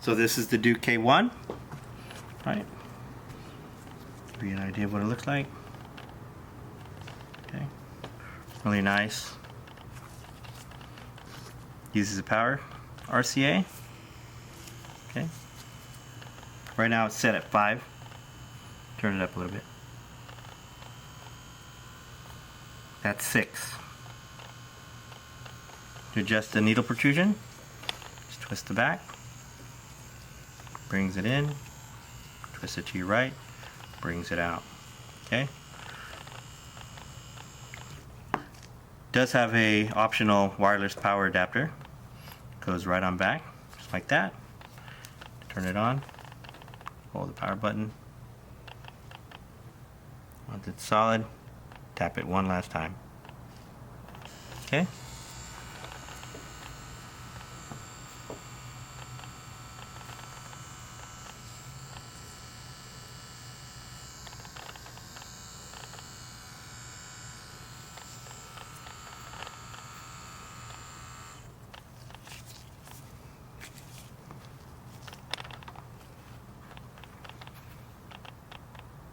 So this is the Duke K1, right? Give you an idea of what it looks like. Okay, really nice. Uses a power RCA. Okay. Right now it's set at 5. Turn it up a little bit. That's 6. To adjust the needle protrusion, just twist the back, brings it in, twist it to your right, brings it out. Okay. Does have a optional wireless power adapter. Goes right on back, just like that. Turn it on, hold the power button. Once it's solid, tap it one last time. Okay.